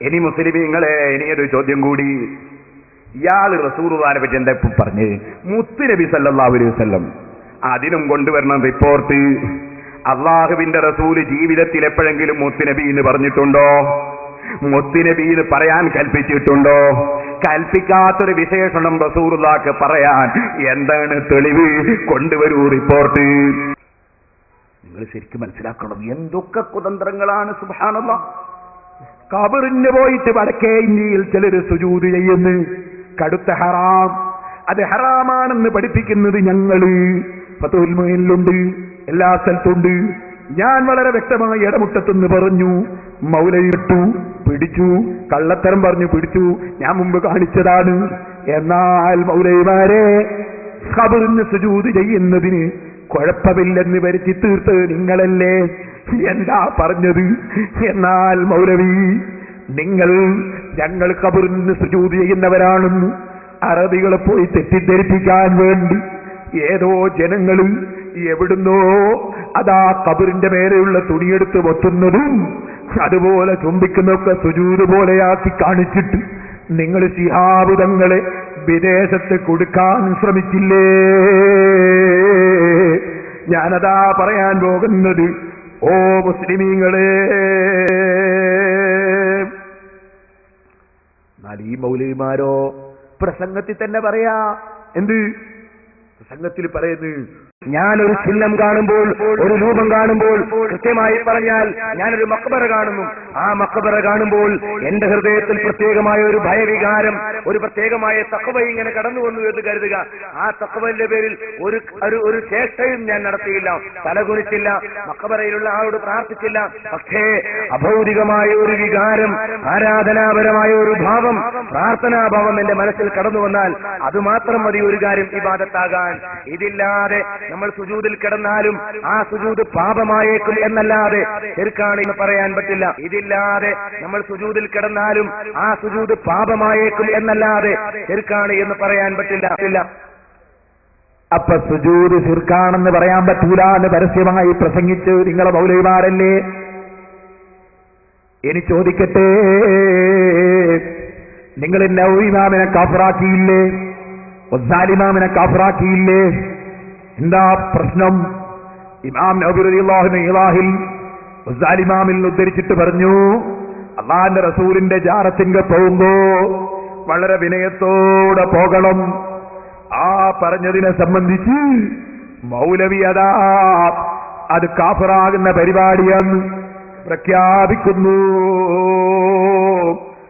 ഇനി മുസ്ലിമീങ്ങളെ, ഇനിയൊരു ചോദ്യം കൂടി. ഇയാൾ റസൂലുള്ളാഹിനെ പറ്റി എന്താ ഇപ്പൊ പറഞ്ഞ്? മുത്ത് നബി സല്ലല്ലാഹു അലൈഹി വസല്ലം. അതിനും കൊണ്ടുവരണം റിപ്പോർട്ട്. അള്ളാഹുവിന്റെ റസൂല് ജീവിതത്തിൽ എപ്പോഴെങ്കിലും മുത്തുനബി എന്ന് പറഞ്ഞിട്ടുണ്ടോ? മുത്തുനബി എന്ന് പറയാൻ കൽപ്പിച്ചിട്ടുണ്ടോ? കൽപ്പിക്കാത്തൊരു വിശേഷണം റസൂലുള്ളാഹിക്ക് പറയാൻ എന്താണ് തെളിവ്? കൊണ്ടുവരൂ റിപ്പോർട്ട്. നിങ്ങൾ ശരിക്കും മനസ്സിലാക്കണം, എന്തൊക്കെ കുതന്ത്രങ്ങളാണ്. സുബ്ഹാനല്ലാഹ്. ഖബറിന് പോയിട്ട് വടക്കേ ഇന്ത്യയിൽ ചിലര് സുജൂദ് ചെയ്യുന്നു. കടുത്ത ഹറാം. അത് ഹറാമാണെന്ന് പഠിപ്പിക്കുന്നത് ഞങ്ങള് ഫതുഹുൽ മുഈനിലുണ്ട്, എല്ലാ സ്ഥലത്തുണ്ട്. ഞാൻ വളരെ വ്യക്തമായി ഇടമുട്ടത്തെന്ന് പറഞ്ഞു. മൗലവി ഇട്ടു, പിടിച്ചു, കള്ളത്തരം പറഞ്ഞു പിടിച്ചു. ഞാൻ മുമ്പ് കാണിച്ചതാണ്. എന്നാൽ മൗലവിമാരെ, ഖബറിന് സുജൂദ് ചെയ്യുന്നതിന് കുഴപ്പമില്ലെന്ന് വരുത്തി തീർത്ത് നിങ്ങളല്ലേ? എന്താ പറഞ്ഞത്? എന്നാൽ മൗലവി, ഞങ്ങൾ ഖബറിന് സുജൂദ് ചെയ്യുന്നവരാണെന്ന് അറബികളെ പോയി തെറ്റിദ്ധരിപ്പിക്കാൻ വേണ്ടി ഏതോ ജനങ്ങൾ എവിടുന്നോ അതാ ഖബറിന്റെ മേലെയുള്ള തുണിയെടുത്ത് പൊത്തുന്നതും അതുപോലെ ചുംബിക്കുന്നതൊക്കെ സുജൂദ് പോലെയാക്കി കാണിച്ചിട്ട് നിങ്ങൾ ശിഹാബ് തങ്ങളെ വിദേശത്ത് കൊടുക്കാൻ ശ്രമിച്ചില്ലേ? ഞാനതാ പറയാൻ പോകുന്നത്. ഓ മുസ്ലിമീങ്ങളെ, എന്നാൽ ഈ മൗലവിമാരോ പ്രസംഗത്തിൽ തന്നെ പറയാ. എന്ത് പ്രസംഗത്തിൽ പറയുന്നു? ഞാനൊരു ചിഹ്നം കാണുമ്പോൾ, ഒരു രൂപം കാണുമ്പോൾ, കൃത്യമായി പറഞ്ഞാൽ ഞാനൊരു മക്ബറ കാണുന്നു. ആ മക്ബറ കാണുമ്പോൾ എന്റെ ഹൃദയത്തിൽ പ്രത്യേകമായ ഒരു ഭയവികാരം, ഒരു പ്രത്യേകമായ തഖ്വ ഇങ്ങനെ കടന്നു വന്നു എന്ന് കരുതുക. ആ തഖ്വയുടെ പേരിൽ ഒരു ചേഷ്ടയും ഞാൻ നടത്തിയില്ല, തലകുനിച്ചില്ല, മക്ബറയിലുള്ള ആളോട് പ്രാർത്ഥിച്ചില്ല. പക്ഷേ അഭൗതികമായ ഒരു വികാരം, ആരാധനാപരമായ ഒരു ഭാവം, പ്രാർത്ഥനാഭാവം എന്റെ മനസ്സിൽ കടന്നു വന്നാൽ അതുമാത്രം മതി ഒരു കാര്യം ഇബാദത്താകാൻ. ഇതില്ലാതെ നമ്മൾ സുജൂദിൽ കിടന്നാലും ആ സുജൂദ് പാപമായേക്കും എന്നല്ലാതെ ശിർക്കാണ് എന്ന് പറയാൻ പറ്റില്ല. ഇതില്ലാതെ നമ്മൾ സുജൂദിൽ കിടന്നാലും ആ സുജൂദ് പാപമായേക്കും എന്നല്ലാതെ ശിർക്കാണ് എന്ന് പറയാൻ പറ്റില്ല. അപ്പൊ സുജൂദ് ശിർക്കാണെന്ന് പറയാൻ പറ്റൂല എന്ന് പരസ്യമായി പ്രസംഗിച്ച് നിങ്ങളെ മൗലവിമാരല്ലേ? ഇനി ചോദിക്കട്ടെ, നിങ്ങൾ നവവി ഇമാമിനെ കാഫിറാക്കിയില്ലേ? ഗസാലിമാമിനെ കാഫിറാക്കിയില്ലേ? എന്താ പ്രശ്നം? ഇമാം നവവി റളിയല്ലാഹു അൻഹു ഇലാഹിൽ ഗസാലിമാമിൽ ഉദ്ധരിച്ചിട്ട് പറഞ്ഞു, അല്ലാഹുവിന്റെ റസൂലിന്റെ ജാറത്തിങ്ക പോകുമ്പോ വളരെ വിനയത്തോടെ പോകണം. ആ പറഞ്ഞതിനെ സംബന്ധിച്ച് മൗലവി അതാ അത് കാഫിറാകുന്ന പരിപാടിയാണ് പ്രഖ്യാപിക്കുന്നു.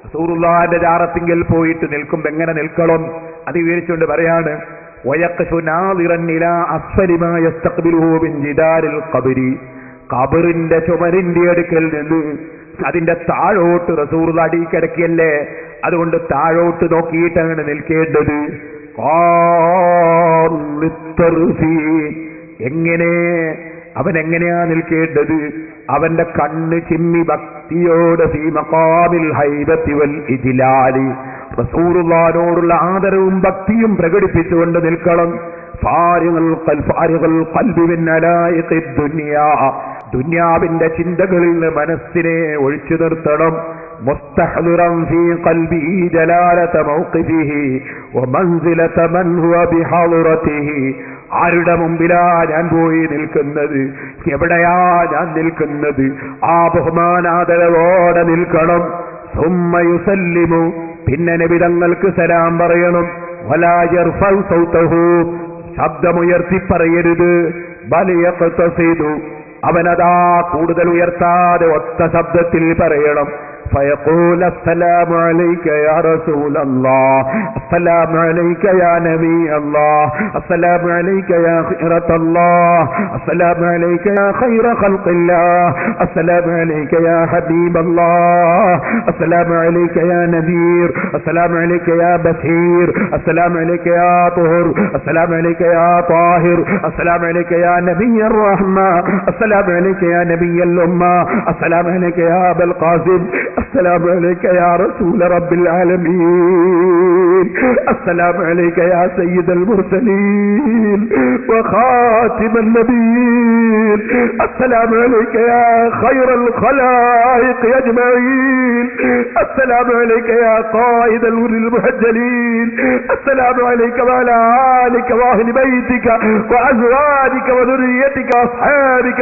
റസൂലുള്ളാഹിന്റെ ജാറത്തിങ്കൽ പോയിട്ട് നിൽക്കുമ്പോ എങ്ങനെ നിൽക്കണം അത് വിവരിച്ചുകൊണ്ട് പറയാണ്. ഖബറിന്റെ ചുമരിന്റെ അടുക്കൽ നിന്ന് അതിന്റെ താഴോട്ട് റസൂലുള്ളാഹി അടി കിടക്കിയല്ലേ, അതുകൊണ്ട് താഴോട്ട് നോക്കിയിട്ടാണ് നിൽക്കേണ്ടത്. എങ്ങനെ അവനെങ്ങനെയാ നിൽക്കേണ്ടത്? അവന്റെ കണ്ണ് ചിമ്മി ഭക്തിയോട് ഫീ മഖാമിൽ ഹൈബത്തി വൽ ഇജ്ലാലി, റസൂലുള്ളാഹിനോടുള്ള ആദരവും ഭക്തിയും പ്രകടിപ്പിച്ചുകൊണ്ട് നിൽക്കണം. ദുനിയാവിന്റെ ചിന്തകളിൽ നിന്ന് മനസ്സിനെ ഒഴിച്ചു നിർത്തണം. മുസ്തഹ്ദിറൻ ഫീ ഖൽബിഹി ജലാലത മൗഖിഫിഹി വമൻസിലത മൻ ഹുവ ബിഹളറതിഹി. ആരുടെ മുമ്പിലാ ഞാൻ പോയി നിൽക്കുന്നത്? എവിടെയാ ഞാൻ നിൽക്കുന്നത്? ആ ബഹുമാനാദരവോടെ നിൽക്കണം. സുമ്മ യുസല്ലിമു, പിന്നെ നബി തങ്ങൾക്ക് സലാം പറയണം. വലാ യർഫഉ സൗതഹു, ശബ്ദമുയർത്തി പറയരുത്. ബൽ യഖ്തസിദു, അവനതാ കൂടുതൽ ഉയർത്താതെ ഒറ്റ ശബ്ദത്തിൽ പറയണം. فيقول السلام عليك يا رسول الله، السلام عليك يا نبي الله، السلام عليك يا خيرة الله، السلام عليك يا خير خلق الله، السلام عليك يا حبيب الله، السلام عليك يا نذير، السلام عليك يا بشير، السلام عليك يا طهر، السلام عليك يا طاهر، السلام عليك يا نبي الرحمة، السلام عليك يا نبي الأمة، السلام عليك يا أبا القاسم، السلام عليك يا رسول رب العالمين، السلام عليك يا سيد المرسلين وخاتم النبيين، السلام عليك يا خير الخلائق أجمعين، السلام عليك يا قائد الغر المحجلين السلام عليك وعلى آلك وأهل بيتك وأزواجك وذريتك وأصحابك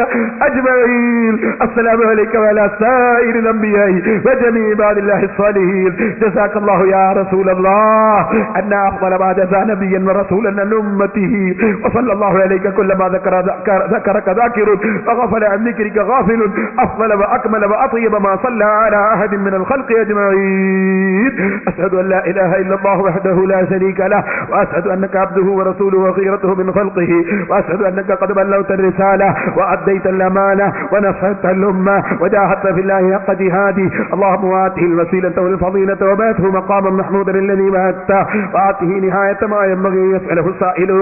أجمعين السلام عليك وعلى سائر الأنبياء وجميع عباد الله الصالحين جزاك الله يا رسول الله أن أفضل ما جزى نبيا ورسولا عن أمته وصلى الله عليك كلما ذكرك ذاكر وغفل عن ذكرك غافل أفضل وأكمل وأطيب ما صلى على أحد من الخلق أجمعين أشهد أن لا إله إلا الله وحده لا شريك له وأشهد أنك عبده ورسوله وخيرته من خلقه وأشهد أنك قد بلغت الرسالة وأديت الأمانة ونصحت الأمة وجاهدت في الله حق جهاده اللهم آته الوسيلة والفضيلة وبعثه مقاما محمودا الذي بعثته وآته نهاية ما ينبغي يسأله السائلون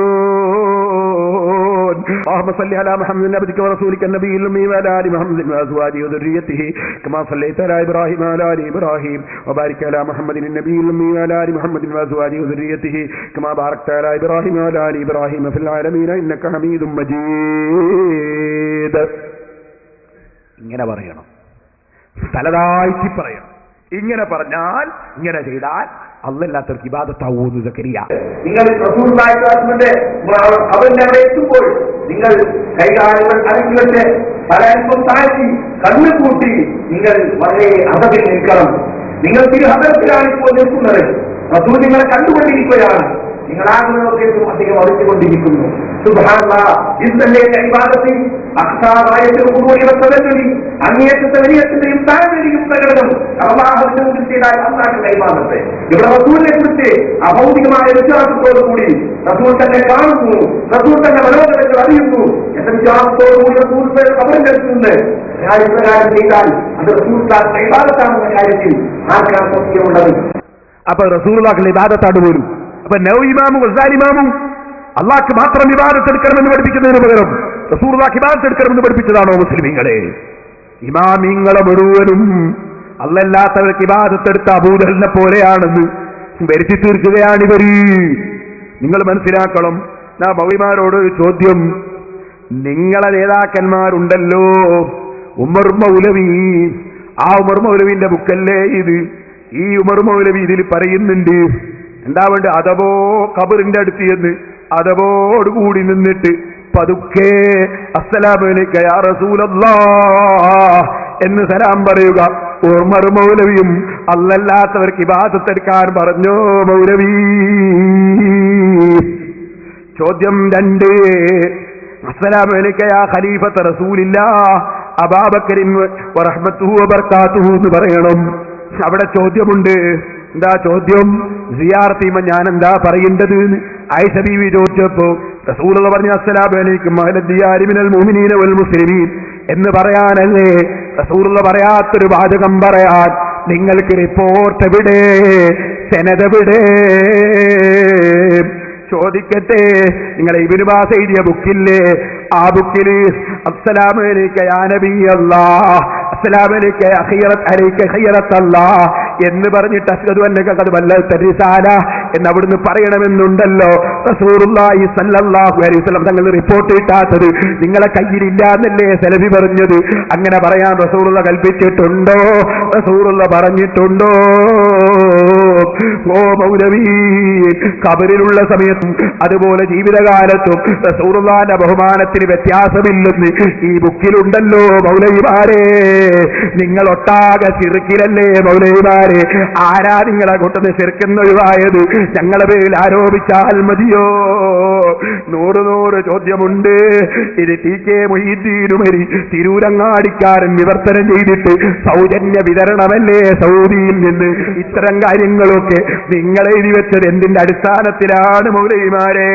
اللهم صل على محمد عبدك ورسولك النبي الأمي وعلى آل محمد وأزواجه وذريته كما صليت على إبراهيم وعلى آل إبراهيم وبارك على محمد النبي الأمي وعلى آل محمد وأزواجه وذريته كما باركت على إبراهيم وعلى آل إبراهيم في العالمين إنك حميد مجيد. ഇങ്ങനെ പറയണം, തലതാഴ്ത്തി പറയണം. ഇങ്ങനെ പറഞ്ഞാൽ, ഇങ്ങനെ ചെയ്താൽ അല്ലാത്തവർക്ക് ഇബാദത്താവൂന്ന് സക്കരിയ. നിങ്ങൾ റസൂലുള്ളാഹിന്റെ അവന്റെ അവിടെ എത്തുമ്പോൾ നിങ്ങൾ കൈകാലുകൾ അരങ്ങിവെച്ച് പലർക്കും താഴ്ത്തി കണ്ണു കൂട്ടി നിങ്ങൾ വളരെ അകതിൽ നിൽക്കണം. നിങ്ങൾ തിരുഹദത്തിലാണ് ഇപ്പോൾ നിൽക്കുന്നത്. റസൂൽ നിങ്ങളെ കണ്ടുകൊണ്ടിരിക്കുകയാണ്. നിങ്ങൾ ആഗ്രഹമൊക്കെയും അധികം അറിഞ്ഞുകൊണ്ടിരിക്കുന്നു. സുബ്ഹാനല്ലാഹ്, ഇന്നലെ ഇബാദത്തിൽ അങ്ങേറ്റത്തെ വലിയത്തിന്റെയും താഴ്വരയും പ്രകടനം അല്ലാഹുവിന്റെ മുന്നിൽ ചെയ്താൽ അല്ലാഹുവിന്റെ ഇബാദത്ത്. ഇവിടെ റസൂലിനെ കുറിച്ച് അഭൗതികമായ വിശ്വാസത്തോടു കൂടി റസൂൽ തന്നെ കാണുന്നു, റസൂൽ തന്നെ മനോഹരങ്ങൾ അറിയുന്നു എന്ന വിശ്വാസത്തോടുകൂടി റസൂൽ അവരുടെ അടുത്തുണ്ട്. ഇപ്രകാരം ചെയ്താൽ അത് റസൂലിന്റെ ഇബാദത്താണെന്ന കാര്യത്തിൽ ആർക്കാണ് സംശയമുള്ളത്? അപ്പൊ റസൂലുള്ളാഹിന്റെ ഇബാദത്താണ് പോലും. അപ്പൊ നവവി ഇമാമും ഗസാലി ഇമാമും അള്ളാഹ്ക്ക് മാത്രം ഇബാദത്ത് എടുക്കണമെന്ന് പഠിപ്പിക്കുന്നതിന് പകരം റസൂലുള്ളാഹി ഇബാദത്ത് എടുക്കണമെന്ന് പഠിപ്പിച്ചതാണോ മുസ്ലിമീങ്ങളെ? ഇമാമിങ്ങളെ മുഴുവനും അല്ലല്ലാത്തവർക്ക് ഇബാദത്ത് എടുത്ത അബൂജഹലിനെ പോലെയാണെന്ന് വരുത്തി തീർക്കുകയാണിവര്. നിങ്ങൾ മനസ്സിലാക്കണം. ഞാൻ മൗലിമാരോട് ചോദ്യം, നിങ്ങളെ നേതാക്കന്മാരുണ്ടല്ലോ, ഉമർ മൗലവി, ആ ഉമർ മൗലവിന്റെ ബുക്കല്ലേ ഇത്? ഈ ഉമർ മൗലവി ഇതിൽ പറയുന്നുണ്ട് എന്താ വേണ്ട, അതവോ ഖബറിന്റെ അടുത്ത് എന്ന് അതവോടുകൂടി നിന്നിട്ട് പതുക്കെ അസ്സലാമു അലൈക യാ റസൂലല്ലാഹ് എന്ന് സലാം പറയുക. ഉമർ മൗലവിയും അല്ലല്ലാത്തവർക്ക് ഇബാദത്ത് എടുക്കാൻ പറഞ്ഞോ മൗലവി? ചോദ്യം 2, അസ്സലാമു അലൈക യാ ഖലീഫത്ത റസൂലില്ലാഹ് അബൂബക്കറിൻ വറഹ്മത്തുഹു വബറകാതുഹു എന്ന് പറയണം. അവിടെ ചോദ്യമുണ്ട്. എന്താ ചോദ്യം? സിയാറത്ത് ചെയ്യുമ്പോൾ ഞാൻ എന്താ പറയേണ്ടത്? ആയിഷ ബീവി ചോദിച്ചപ്പോ റസൂലുള്ളാഹി പറഞ്ഞു അസ്സലാമു അലൈക്കും അഹ്ലൽ ദിയാരി മിനൽ മുഅ്മിനീന വൽ മുസ്ലിമീൻ എന്ന് പറയാനല്ലേ? റസൂലുള്ളാഹി പറയാത്തൊരു വാചകം പറയാൻ നിങ്ങൾക്ക് റിപ്പോർട്ട് എവിടെ? സനദ് എവിടെ? ചോദിക്കട്ടെ, നിങ്ങളെ ഇബ്നു ബാസ് എഴുതിയ ബുക്കില്ലേ, ആ ബുക്കിൽ അസ്സലാമു അലൈക യാ നബിയല്ലാഹ് അസ്സലാമു അലൈക ഖൈറത്തല്ലാഹ് എന്ന് പറഞ്ഞിട്ട് അശ്ഹദു അന്നക ഖദ് ബല്ലഗ്ത റിസാല എന്ന് അവിടുന്ന് പറയണമെന്നുണ്ടല്ലോ. റസൂലുള്ളാഹി സ്വല്ലല്ലാഹു അലൈഹി വസല്ലം തങ്ങൾ റിപ്പോർട്ട് കിട്ടാത്തത് നിങ്ങളെ കയ്യിലില്ല എന്നല്ലേ സലഫി പറഞ്ഞത്? അങ്ങനെ പറയാൻ റസൂലുള്ളാഹി കൽപ്പിച്ചിട്ടുണ്ടോ? റസൂലുള്ളാഹി പറഞ്ഞിട്ടുണ്ടോ? ഓ മൗലവി, ഖബറിലുള്ള സമയത്തും അതുപോലെ ജീവിതകാലത്തും റസൂലുള്ളാഹിന്റെ ബഹുമാനത്തിന് വ്യത്യാസമില്ലെന്ന് ഈ ബുക്കിലുണ്ടല്ലോ മൗലവിമാരെ. നിങ്ങൾ ഒട്ടാകെ ശിർക്കിലല്ലേ മൗലവിമാരെ? ആരാ നിങ്ങളെ കൊണ്ടുവന്ന് ശിർക്കെന്ന് ഒഴിവായത്? ഞങ്ങളെ പേരിൽ ആരോപിച്ചാൽ മതിയോ? 100 ചോദ്യമുണ്ട്. ഇത് TK മൊഹീദ്ദീൻ ഉമരി തിരൂരങ്ങാടിക്കാരൻ വിവർത്തനം ചെയ്തിട്ട് സൗജന്യ വിതരണമല്ലേ സൗദിയിൽ നിന്ന്? ഇത്തരം കാര്യങ്ങളൊക്കെ നിങ്ങൾ എഴുതി വെച്ചത് എന്തിന്റെ അടിസ്ഥാനത്തിലാണ് മൗലവിമാരെ?